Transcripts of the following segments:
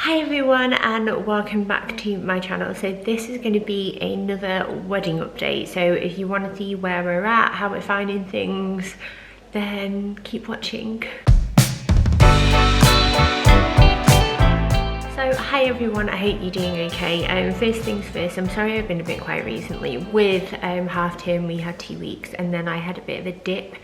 Hi everyone and welcome back to my channel. So this is going to be another wedding update. So if you want to see where we're at, how we're finding things, then keep watching. So hi everyone, I hope you're doing okay. First things first, I'm sorry I've been a bit quiet recently. With half term we had 2 weeks and then I had a bit of a dip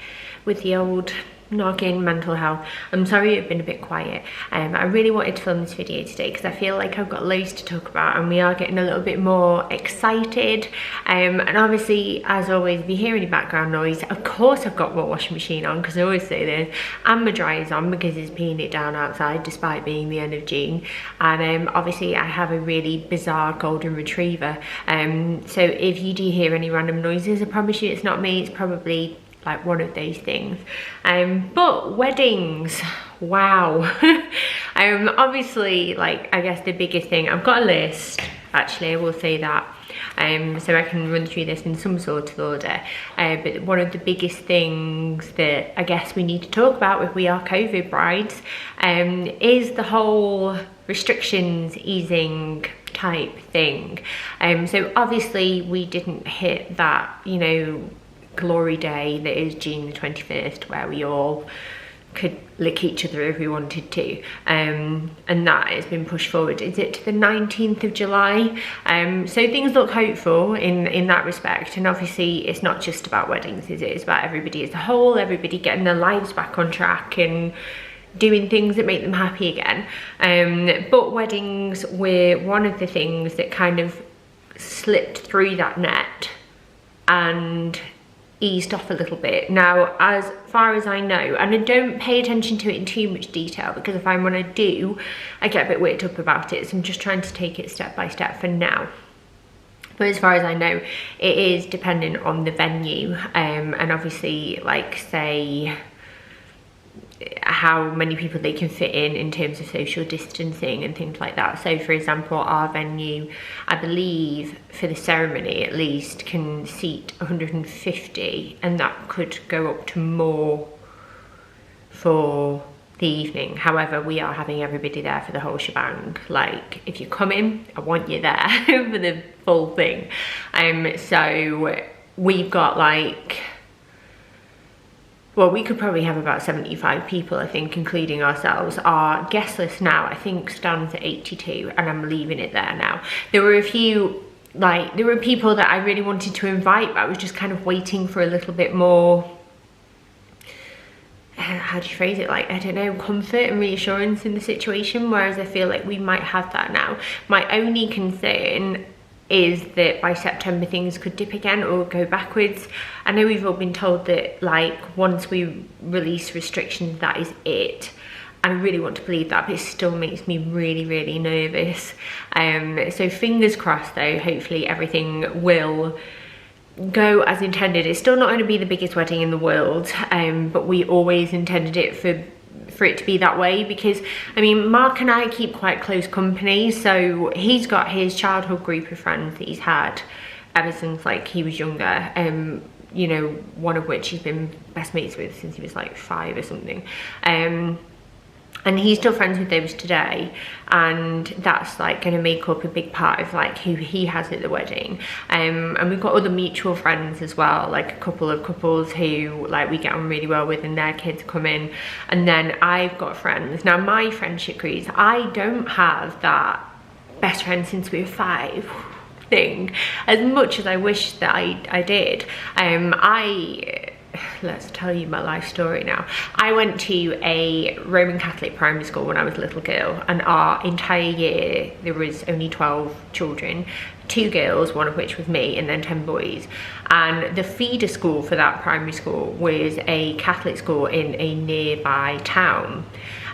with the old noggin mental health. I'm sorry I've been a bit quiet. I really wanted to film this video today because I feel like I've got loads to talk about and we are getting a little bit more excited. And obviously, as always, if you hear any background noise, of course I've got my washing machine on because I always say this, and my dryer's on because it's peeing it down outside despite being the end of June. And obviously I have a really bizarre golden retriever. So if you do hear any random noises, I promise you it's not me, it's probably like one of those things. But weddings, wow. Obviously, like, I guess the biggest thing, I've got a list, actually, I will say that, so I can run through this in some sort of order. But one of the biggest things that I guess we need to talk about if we are COVID brides is the whole restrictions easing type thing. So obviously we didn't hit that, you know, glory day that is June the 21st, where we all could lick each other if we wanted to, and that has been pushed forward. Is it to the 19th of July? So things look hopeful in that respect, and obviously it's not just about weddings, is it? It's about everybody as a whole, everybody getting their lives back on track and doing things that make them happy again. But weddings were one of the things that kind of slipped through that net and eased off a little bit. Now, as far as I know, and I don't pay attention to it in too much detail because if I'm when I do, I get a bit worked up about it, so I'm just trying to take it step by step for now. But as far as I know, it is dependent on the venue, and obviously, like, say, how many people they can fit in terms of social distancing and things like that. So for example, our venue, I believe for the ceremony at least, can seat 150, and that could go up to more for the evening. However, we are having everybody there for the whole shebang. Like, if you're coming, I want you there for the full thing. So we've got, like, well, we could probably have about 75 people, I think, including ourselves. Our guest list now, I think, stands at 82, and I'm leaving it there now. There were a few, like, there were people that I really wanted to invite, but I was just kind of waiting for a little bit more, how do you phrase it, like, I don't know, comfort and reassurance in the situation, whereas I feel like we might have that now. My only concern is that by September things could dip again or go backwards. I know we've all been told that, like, once we release restrictions, that is it. I really want to believe that, but it still makes me really, really nervous. So fingers crossed though, hopefully everything will go as intended. It's still not going to be the biggest wedding in the world, but we always intended it for it to be that way, because I mean, Mark and I keep quite close company, so he's got his childhood group of friends that he's had ever since, like, he was younger, you know, one of which he's been best mates with since he was like 5 or something, and he's still friends with those today, and that's like going to make up a big part of like who he has at the wedding. And we've got other mutual friends as well, like a couple of couples who, like, we get on really well with, and their kids come in. And then I've got friends. Now my friendship groups, I don't have that best friend since we were 5 thing, as much as I wish that I did. Let's tell you my life story now. I went to a Roman Catholic primary school when I was a little girl, and our entire year there was only 12 children, 2 girls, one of which was me, and then 10 boys. And the feeder school for that primary school was a Catholic school in a nearby town.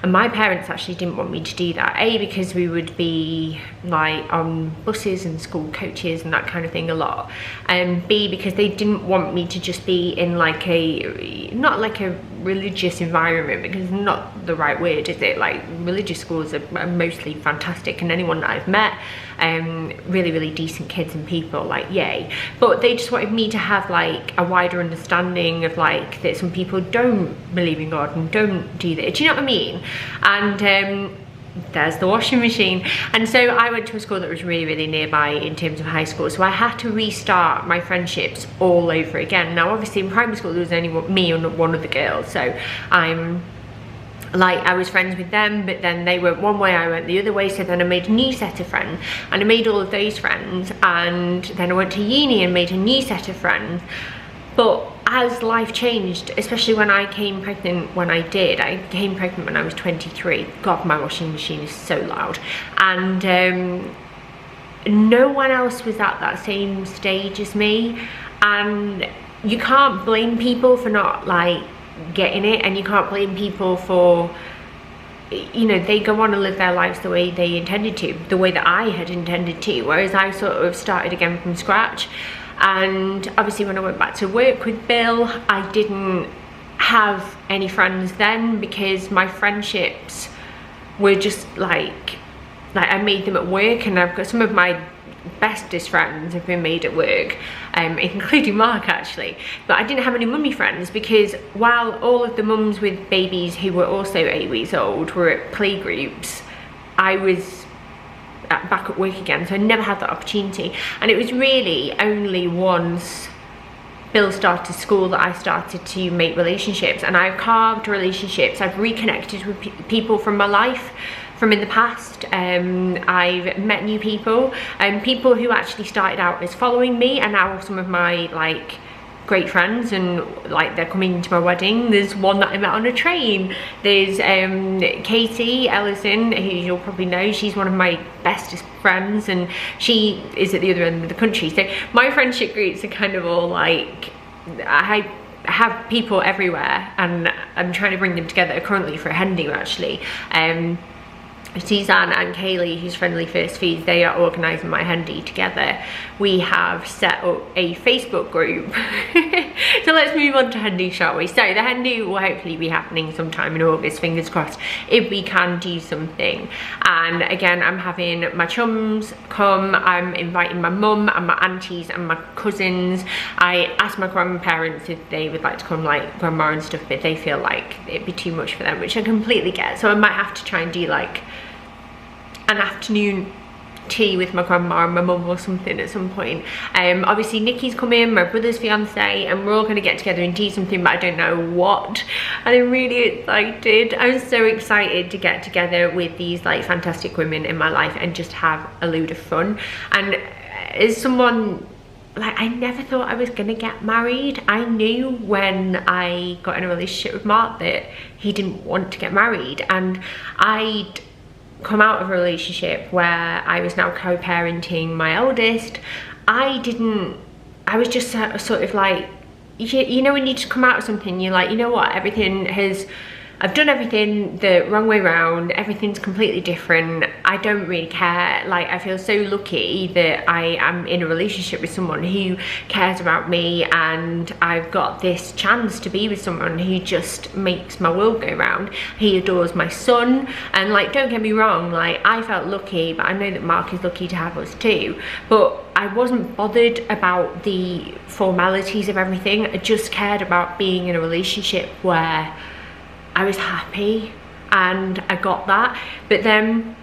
And my parents actually didn't want me to do that. A, because we would be like on buses and school coaches and that kind of thing a lot. And B, because they didn't want me to just be in like a, not like a religious environment, because it's not the right word, is it? Like, religious schools are mostly fantastic, and anyone that I've met, really, really decent kids and people, like, yay. But they just wanted me to have like a wider understanding of like that some people don't believe in God and don't do that. Do you know what I mean? And there's the washing machine. And so I went to a school that was really, really nearby in terms of high school, so I had to restart my friendships all over again. Now obviously in primary school there was only me and one other girl, so I was friends with them, but then they went one way, I went the other way, so then I made a new set of friends, and I made all of those friends, and then I went to uni and made a new set of friends. But as life changed, especially when I came pregnant, I came pregnant when I was 23. God, my washing machine is so loud. And no one else was at that same stage as me, and you can't blame people for not like getting it, and you can't blame people for, you know, they go on and live their lives the way they intended to, the way that I had intended to, whereas I sort of started again from scratch. And obviously when I went back to work with Bill, I didn't have any friends then, because my friendships were just like I made them at work, and I've got some of my bestest friends have been made at work, including Mark actually. But I didn't have any mummy friends, because while all of the mums with babies who were also 8 weeks old were at playgroups, I was back at work again, so I never had that opportunity. And it was really only once Bill started school that I started to make relationships, and I've carved relationships, I've reconnected with people from my life from in the past. I've met new people, people who actually started out as following me, and now some of my like great friends, and like they're coming to my wedding. There's one that I met on a train. There's Katie Ellison, who you'll probably know. She's one of my bestest friends, and she is at the other end of the country. So my friendship groups are kind of all like, I have people everywhere, and I'm trying to bring them together currently for a hen do actually. Suzanne and Kaylee, who's Friendly First Feeds, they are organising my hen do together. We have set up a Facebook group. So let's move on to hen do, shall we? So the hen do will hopefully be happening sometime in August, fingers crossed, if we can do something. And again, I'm having my chums come, I'm inviting my mum and my aunties and my cousins. I asked my grandparents if they would like to come, like grandma and stuff, but they feel like it'd be too much for them, which I completely get. So I might have to try and do like an afternoon tea with my grandma and my mum or something at some point. Obviously Nikki's coming, my brother's fiance, and we're all going to get together and do something, but I don't know what. And I'm really excited. I'm so excited to get together with these like fantastic women in my life and just have a load of fun. And as someone, like, I never thought I was gonna get married. I knew when I got in a relationship with Mark that he didn't want to get married, and I'd come out of a relationship where I was now co-parenting my eldest. I was just sort of like, you know when you just come out of something, you're like, you know what, I've done everything the wrong way round, everything's completely different, I don't really care. Like, I feel so lucky that I am in a relationship with someone who cares about me, and I've got this chance to be with someone who just makes my world go round. He adores my son, and like, don't get me wrong, like, I felt lucky, but I know that Mark is lucky to have us too. But I wasn't bothered about the formalities of everything. I just cared about being in a relationship where I was happy, and I got that. But then,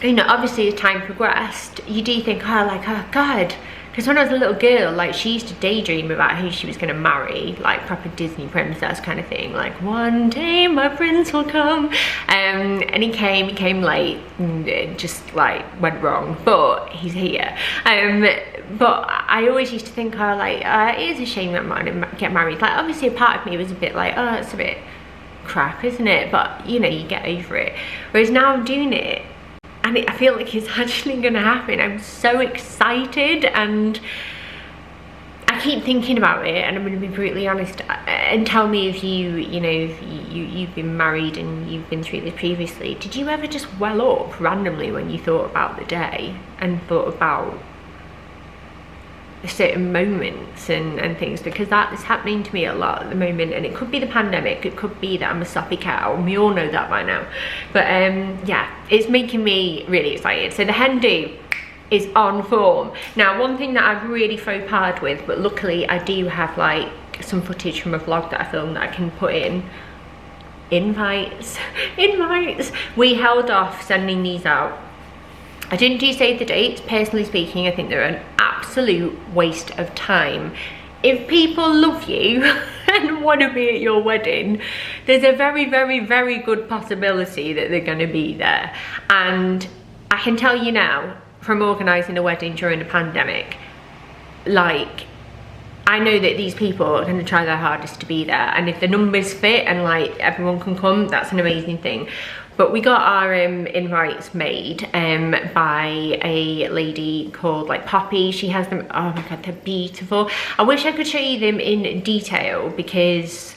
you know, obviously as time progressed, you do think, oh, like, oh God, because when I was a little girl, like, she used to daydream about who she was going to marry, like proper Disney princess kind of thing, like, one day my prince will come. And he came late, and it just like went wrong, but he's here. But I always used to think, oh, like, it is a shame that I'm not going to get married. Like, obviously a part of me was a bit like, oh, it's a bit crap, isn't it? But you know, you get over it. Whereas now I'm doing it, and I feel like it's actually gonna happen. I'm so excited, and I keep thinking about it, and I'm gonna be brutally honest, and tell me if you've been married and you've been through this previously. Did you ever just well up randomly when you thought about the day and thought about certain moments and things? Because that is happening to me a lot at the moment, and it could be the pandemic, it could be that I'm a soppy cow, and we all know that by now. But yeah, it's making me really excited. So the hen do is on form. Now, one thing that I've really faux pas with, but luckily I do have like some footage from a vlog that I filmed that I can put in. invites. We held off sending these out. I didn't do save the dates. Personally speaking, I think they're an absolute waste of time. If people love you and want to be at your wedding, there's a very, very, very good possibility that they're going to be there. And I can tell you now, from organising a wedding during a pandemic, like, I know that these people are going to try their hardest to be there, and if the numbers fit and like everyone can come, that's an amazing thing. But we got our invites made by a lady called like Poppy. She has them, oh my god, they're beautiful. I wish I could show you them in detail because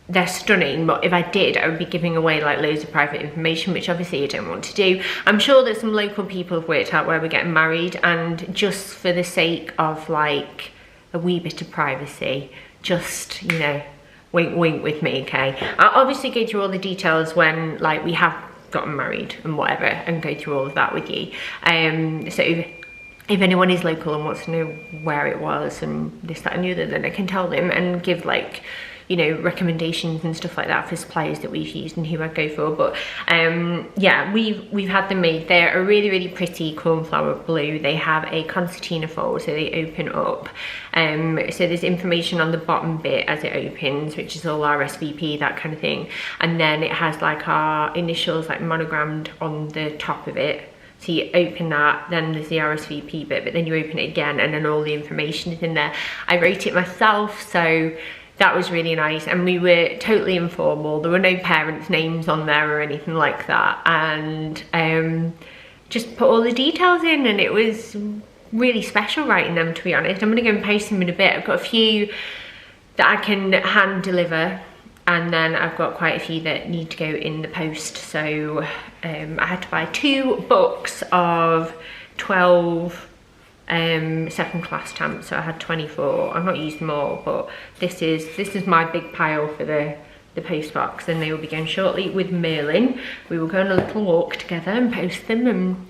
they're stunning, but if I did, I would be giving away like loads of private information, which obviously you don't want to do. I'm sure that some local people have worked out where we're getting married, and just for the sake of like a wee bit of privacy, just, you know, wink wink with me, okay? I'll obviously go through all the details when like we have gotten married and whatever, and go through all of that with you. So if anyone is local and wants to know where it was and this, that and the other, then I can tell them and give like, you know, recommendations and stuff like that for suppliers that we've used and who I'd go for. But yeah, we've had them made. They're a really, really pretty cornflower blue. They have a concertina fold, so they open up. So there's information on the bottom bit as it opens, which is all our SVP, that kind of thing. And then it has like our initials like monogrammed on the top of it. So you open that, then there's the RSVP bit, but then you open it again and then all the information is in there. I wrote it myself, so that was really nice, and we were totally informal. There were no parents' names on there or anything like that, and just put all the details in, and it was really special writing them, to be honest. I'm gonna go and post them in a bit. I've got a few that I can hand deliver, and then I've got quite a few that need to go in the post. So I had to buy 2 books of 12 second class stamps, so I had 24. I've not used them all, but this is my big pile for the post box, and they will be going shortly with Merlin. We will go on a little walk together and post them and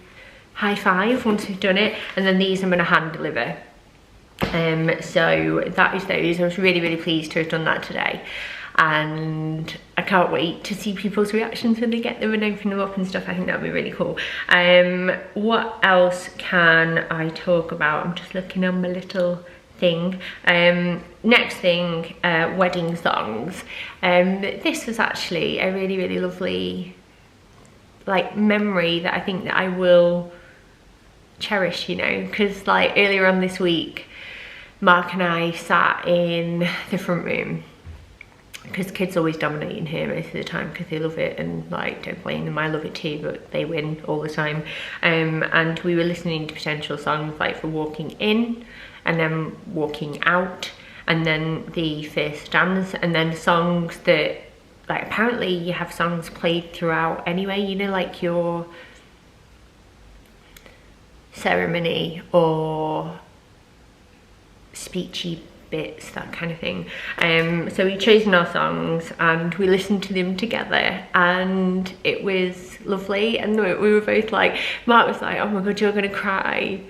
high five once we've done it, and then these I'm going to hand deliver. So that is those. I was really, really pleased to have done that today, and I can't wait to see people's reactions when they get them and open them up and stuff. I think that'll be really cool. What else can I talk about? I'm just looking on my little thing. Next thing, wedding songs. This was actually a really, really lovely like memory that I think that I will cherish, you know, because like earlier on this week, Mark and I sat in the front room, because kids always dominate in here most of the time because they love it, and like, don't blame them, I love it too, but they win all the time. And we were listening to potential songs like for walking in and then walking out, and then the first dance, and then songs that like apparently you have songs played throughout anyway, you know, like your ceremony or speechy bits, that kind of thing. So we've chosen our songs and we listened to them together, and it was lovely. And we were both like, Mark was like, oh my god, you're gonna cry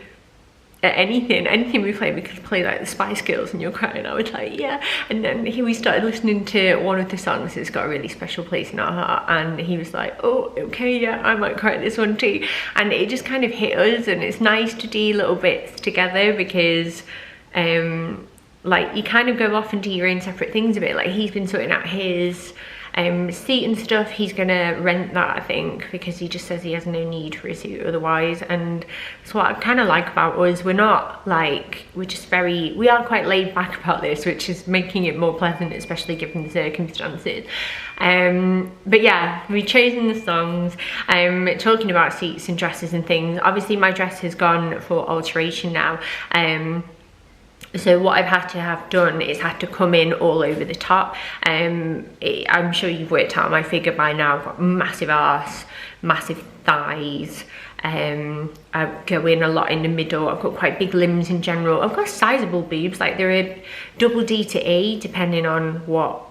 at anything we play. We could play like the Spice Girls and you're crying. I was like, yeah. And then we started listening to one of the songs that's got a really special place in our heart, and he was like, oh okay, yeah, I might cry at this one too. And it just kind of hit us, and it's nice to do little bits together, because like you kind of go off and do your own separate things a bit. Like he's been sorting out his seat and stuff. He's gonna rent that, I think, because he just says he has no need for a suit otherwise. And that's what I kind of like about us. We're not like, we are quite laid back about this, which is making it more pleasant, especially given the circumstances. But yeah, we've chosen the songs. Talking about seats and dresses and things, obviously my dress has gone for alteration now. So what I've had to have done is had to come in all over the top. I'm sure you've worked out my figure by now. I've got massive arse, massive thighs. I go in a lot in the middle. I've got quite big limbs in general. I've got sizable boobs, like they're a double D to E, depending on what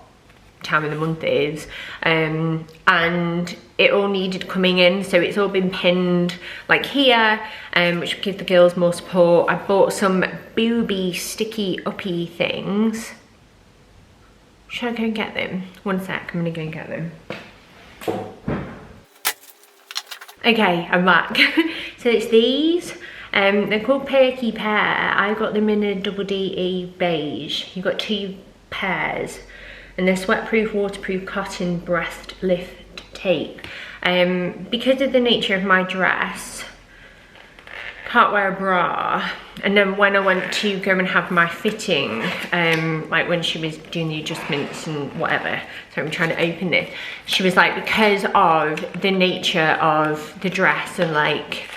time of the month it is. And it all needed coming in, so it's all been pinned like here, which will give the girls more support. I bought some booby sticky uppy things. Should I go and get them? One sec, I'm gonna go and get them. Okay, I'm back. So it's these. They're called Perky Pear. I got them in a double DE beige. You've got 2 pairs. And they're sweatproof, waterproof cotton breast lift tape. Because of the nature of my dress, can't wear a bra. And then when I went to go and have my fitting, like when she was doing the adjustments and whatever, so I'm trying to open this, she was like, because of the nature of the dress and like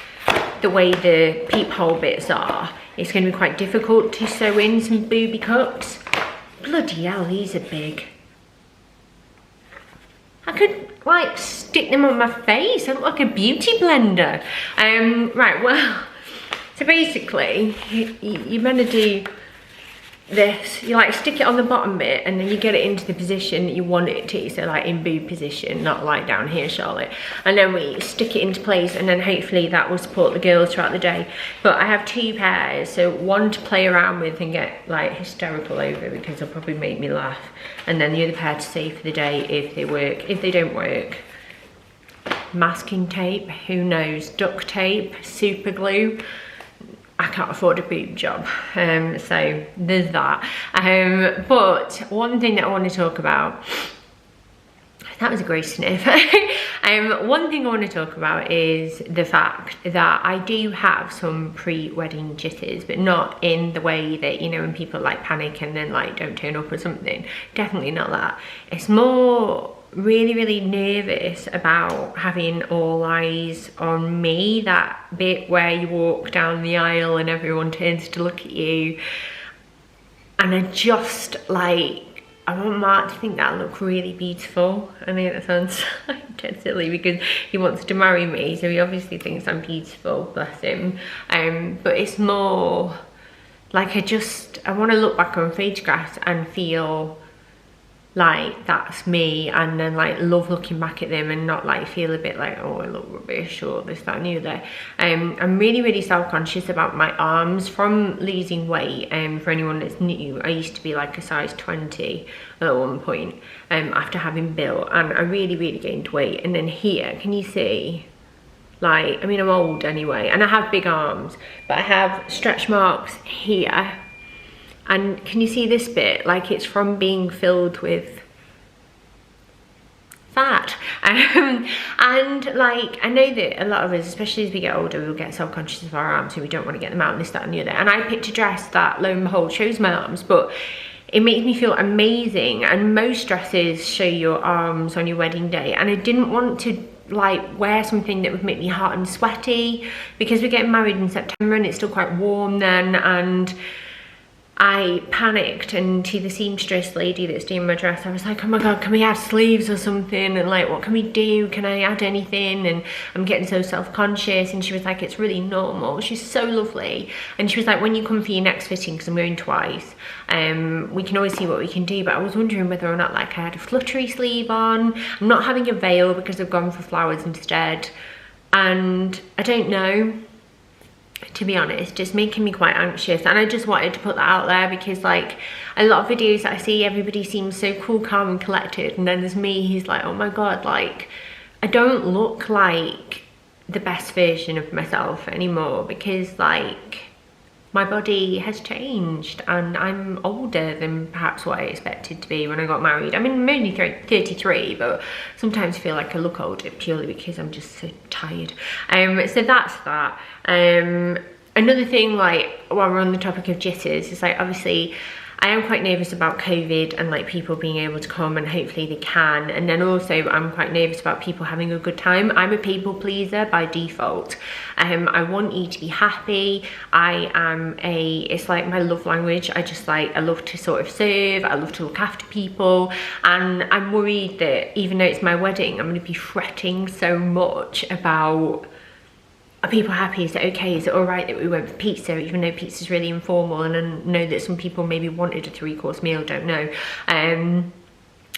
the way the peephole bits are, it's going to be quite difficult to sew in some booby cups. Bloody hell, these are big. I could like stick them on my face. I look like a beauty blender. Right, well, so basically you're meant to do this. You like stick it on the bottom bit and then you get it into the position that you want it to. So like in boob position, not like down here, Charlotte. And then we stick it into place and then hopefully that will support the girls throughout the day. But I have 2 pairs, so one to play around with and get like hysterical over because they'll probably make me laugh. And then the other pair to save for the day if they work. If they don't work, masking tape, who knows, duct tape, super glue. I can't afford a boob job, so there's that. But one thing that I want to talk about, that was a great sniff. One thing I want to talk about is the fact that I do have some pre-wedding jitters, but not in the way that, you know, when people like panic and then like don't turn up or something. Definitely not that. It's more really nervous about having all eyes on me, that bit where you walk down the aisle and everyone turns to look at you, and I just like, I want Mark to think that I look really beautiful. I know that sounds dead silly because he wants to marry me, so he obviously thinks I'm beautiful, bless him. But it's more like I want to look back on photographs and feel like that's me, and then like love looking back at them and not like feel a bit like, oh, I look rubbish or this, that and the other. I'm really self-conscious about my arms from losing weight. For anyone that's new, I used to be like a size 20 at one point after having built, and I really gained weight. And then here, can you see, like, I mean, I'm old anyway and I have big arms, but I have stretch marks here. And can you see this bit? Like, it's from being filled with fat. And like, I know that a lot of us, especially as we get older, we'll get self-conscious of our arms and we don't want to get them out and this, that and the other. And I picked a dress that, lo and behold, shows my arms, but it makes me feel amazing. And most dresses show your arms on your wedding day. And I didn't want to like wear something that would make me hot and sweaty because we're getting married in September and it's still quite warm then. And I panicked, and to the seamstress lady that's doing my dress, I was like, oh my god, can we add sleeves or something, and like, what can we do, can I add anything? And I'm getting so self-conscious. And she was like, it's really normal. She's so lovely. And she was like, when you come for your next fitting, because I'm going twice, we can always see what we can do. But I was wondering whether or not like I had a fluttery sleeve on. I'm not having a veil because I've gone for flowers instead, and I don't know, to be honest. It's making me quite anxious, and I just wanted to put that out there because like a lot of videos that I see, everybody seems so cool, calm and collected, and then there's me who's like, oh my god, like I don't look like the best version of myself anymore because like my body has changed and I'm older than perhaps what I expected to be when I got married. I mean, I'm only 33, but sometimes I feel like I look older purely because I'm just so tired. So that's that. Another thing, like, while we're on the topic of jitters, is like, obviously I am quite nervous about COVID and like people being able to come, and hopefully they can. And then also I'm quite nervous about people having a good time. I'm a people pleaser by default. I want you to be happy. It's like my love language. I love to sort of serve. I love to look after people. And I'm worried that even though it's my wedding, I'm going to be fretting so much about, are people happy? Is it okay? Is it all right that we went for pizza, even though pizza's really informal? And I know that some people maybe wanted a 3-course meal, don't know.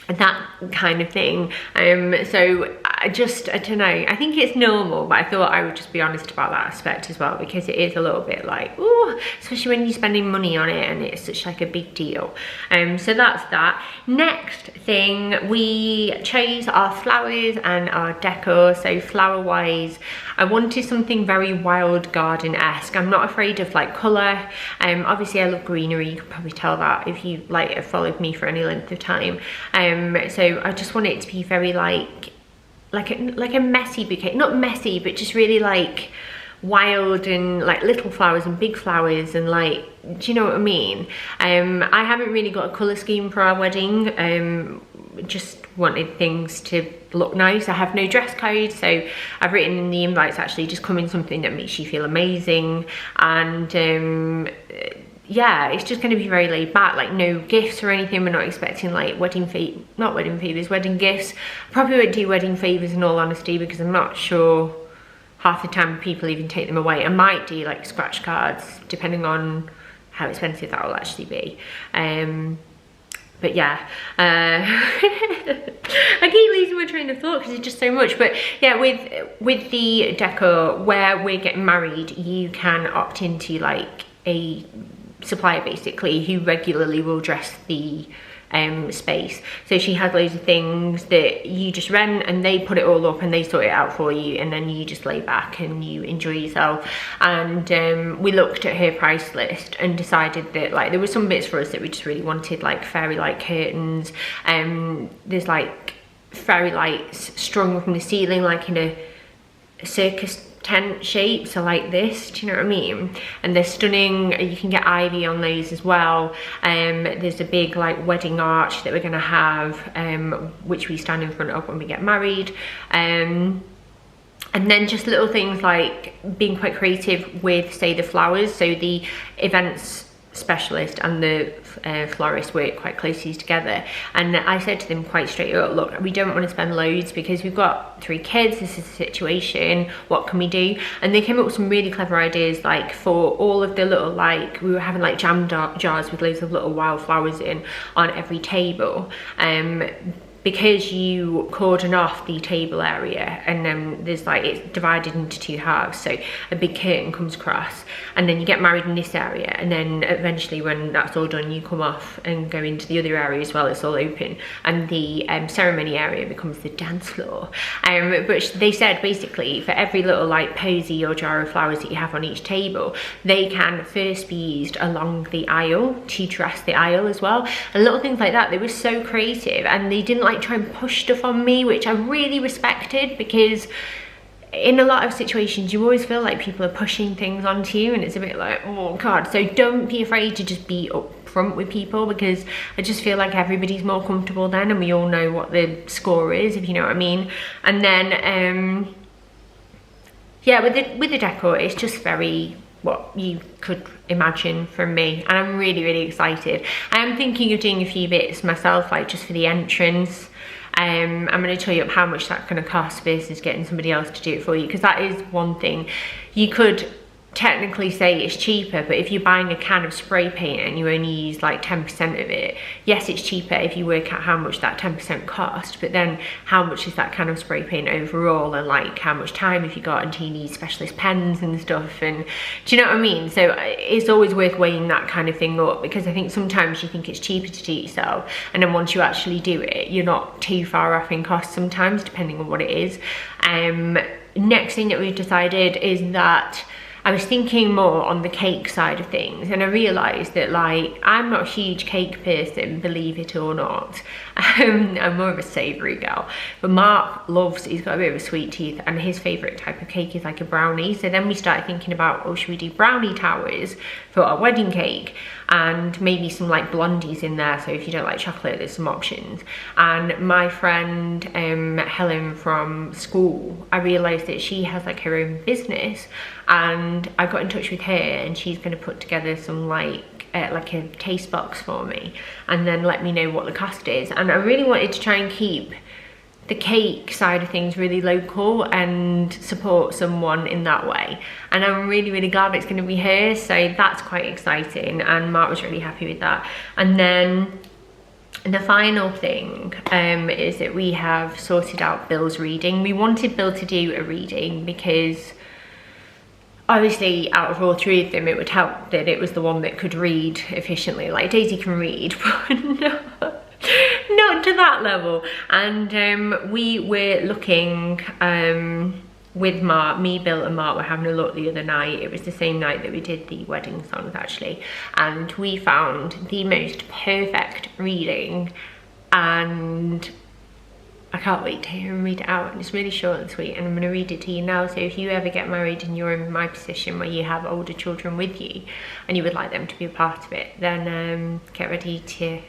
That kind of thing. So I don't know, I think it's normal, but I thought I would just be honest about that aspect as well, because it is a little bit like, ooh, especially when you're spending money on it and it's such like a big deal. So that's that. Next thing, we chose our flowers and our decor. So flower wise, I wanted something very wild garden-esque. I'm not afraid of like colour. Obviously I love greenery, you can probably tell that if you like have followed me for any length of time. So I just want it to be very like a messy bouquet, not messy, but just really like wild and like little flowers and big flowers and like, do you know what I mean? I haven't really got a colour scheme for our wedding. Just wanted things to look nice. I have no dress code, so I've written in the invites actually just come in something that makes you feel amazing. And yeah, it's just going to be very laid back, like no gifts or anything. We're not expecting like wedding gifts. Probably won't do wedding favours in all honesty, because I'm not sure half the time people even take them away. I might do like scratch cards depending on how expensive that will actually be. But yeah, I keep losing my train of thought because it's just so much. But yeah, with the decor, where we're getting married, you can opt into like a supplier basically who regularly will dress the space. So she has loads of things that you just rent and they put it all up and they sort it out for you, and then you just lay back and you enjoy yourself. And we looked at her price list and decided that like there were some bits for us that we just really wanted, like fairy light curtains. There's like fairy lights strung from the ceiling like in a circus tent shape, so like this, do you know what I mean? And they're stunning. You can get ivy on those as well. There's a big like wedding arch that we're gonna have, which we stand in front of when we get married. And then just little things like being quite creative with, say, the flowers. So the events specialist and the florist work quite closely together, and I said to them quite straight up, look, we don't want to spend loads because we've got 3 kids, this is the situation, what can we do? And they came up with some really clever ideas, like for all of the little, like we were having like jam jars with loads of little wildflowers in on every table. Because you cordon off the table area, and then there's like, it's divided into 2 halves, so a big curtain comes across, and then you get married in this area, and then eventually when that's all done you come off and go into the other area as well. It's all open, and the ceremony area becomes the dance floor. But they said basically for every little like posy or jar of flowers that you have on each table, they can first be used along the aisle to dress the aisle as well, and little things like that. They were so creative, and they didn't like try and push stuff on me, which I really respected, because in a lot of situations you always feel like people are pushing things onto you and it's a bit like, oh god. So don't be afraid to just be upfront with people, because I just feel like everybody's more comfortable then, and we all know what the score is, if you know what I mean. And then yeah, with the decor, it's just very what you could imagine from me, and I'm really excited. I am thinking of doing a few bits myself, like just for the entrance. I'm going to tell you how much that's going to cost versus getting somebody else to do it for you, because that is one thing. You could technically say it's cheaper, but if you're buying a can of spray paint and you only use like 10% of it, yes, it's cheaper if you work out how much that 10% cost, but then how much is that can of spray paint overall, and like how much time have you got until you need specialist pens and stuff, and do you know what I mean? So it's always worth weighing that kind of thing up, because I think sometimes you think it's cheaper to do it yourself, and then once you actually do it, you're not too far off in cost sometimes, depending on what it is. Next thing that we've decided is that I was thinking more on the cake side of things, and I realised that like I'm not a huge cake person, believe it or not. I'm more of a savoury girl, but Mark he's got a bit of a sweet tooth, and his favourite type of cake is like a brownie. So then we started thinking about, oh, should we do brownie towers for our wedding cake, and maybe some like blondies in there, so if you don't like chocolate, there's some options. And my friend Helen from school, I realised that she has like her own business, and I got in touch with her, and she's going to put together some like a taste box for me, and then let me know what the cost is. And I really wanted to try and keep the cake side of things really local and support someone in that way, and I'm really glad it's going to be her, so that's quite exciting, and Mark was really happy with that. And then And the final thing is that we have sorted out Bill's reading. We wanted Bill to do a reading because obviously out of all three of them it would help that it was the one that could read efficiently. Like Daisy can read, but not to that level. And we were looking with Mark, me, Bill and Mark were having a look the other night. It was the same night that we did the wedding songs actually, and we found the most perfect reading, and I can't wait to hear him read it out. And it's really short and sweet, and I'm going to read it to you now. So if you ever get married and you're in my position where you have older children with you and you would like them to be a part of it, then get ready to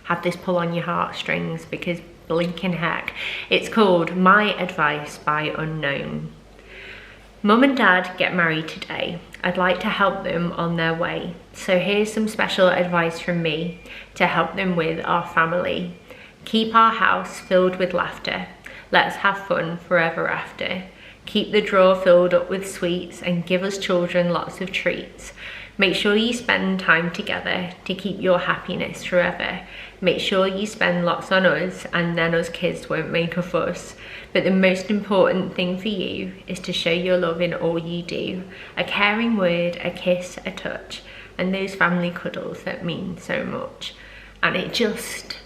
have this pull on your heartstrings, because blinking heck. It's called My Advice by Unknown. Mum and Dad get married today. I'd like to help them on their way. So here's some special advice from me to help them with our family. Keep our house filled with laughter. Let's have fun forever after. Keep the drawer filled up with sweets and give us children lots of treats. Make sure you spend time together to keep your happiness forever. Make sure you spend lots on us, and then us kids won't make a fuss. But the most important thing for you is to show your love in all you do. A caring word, a kiss, a touch, and those family cuddles that mean so much. And it just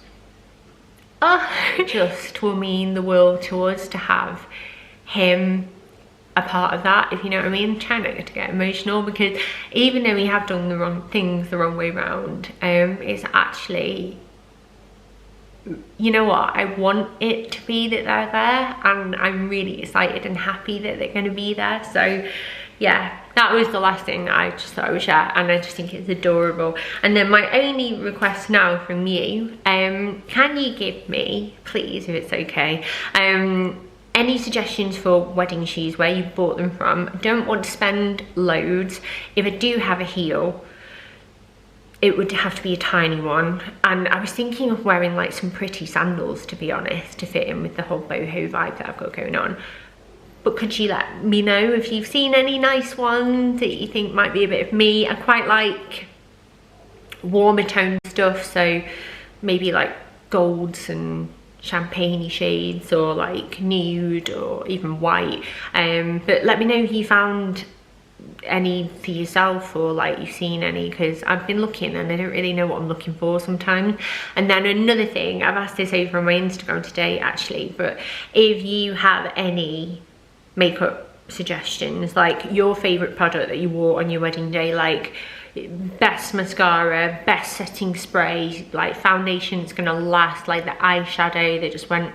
will mean the world to us to have him a part of that, if you know what I mean. I'm trying not to get emotional, because even though we have done the wrong things the wrong way round, it's actually, you know what, I want it to be that they're there, and I'm really excited and happy that they're going to be there. So yeah, that was the last thing that I just thought I would share, and I just think it's adorable. And then my only request now from you, can you give me, please, if it's okay, any suggestions for wedding shoes, where you bought them from? I don't want to spend loads. If I do have a heel, it would have to be a tiny one. And I was thinking of wearing like some pretty sandals, to be honest, to fit in with the whole boho vibe that I've got going on. But could you let me know if you've seen any nice ones that you think might be a bit of me? I quite like warmer tone stuff, so maybe like golds and champagne shades, or like nude, or even white. But let me know if you found any for yourself, or like you've seen any, because I've been looking and I don't really know what I'm looking for sometimes. And then another thing, I've asked this over on my Instagram today actually, but if you have any makeup suggestions, like your favorite product that you wore on your wedding day, like best mascara, best setting spray, like foundation that's gonna last, like the eyeshadow that just went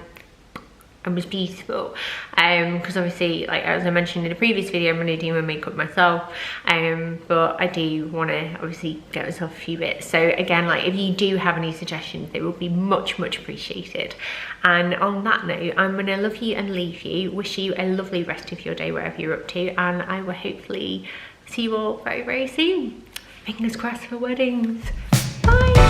and was beautiful, because obviously, like as I mentioned in the previous video, I'm going to do my makeup myself, but I do want to obviously get myself a few bits. So again, like if you do have any suggestions, they will be much appreciated. And on that note, I'm going to love you and leave you, wish you a lovely rest of your day wherever you're up to, and I will hopefully see you all very soon. Fingers crossed for weddings. Bye.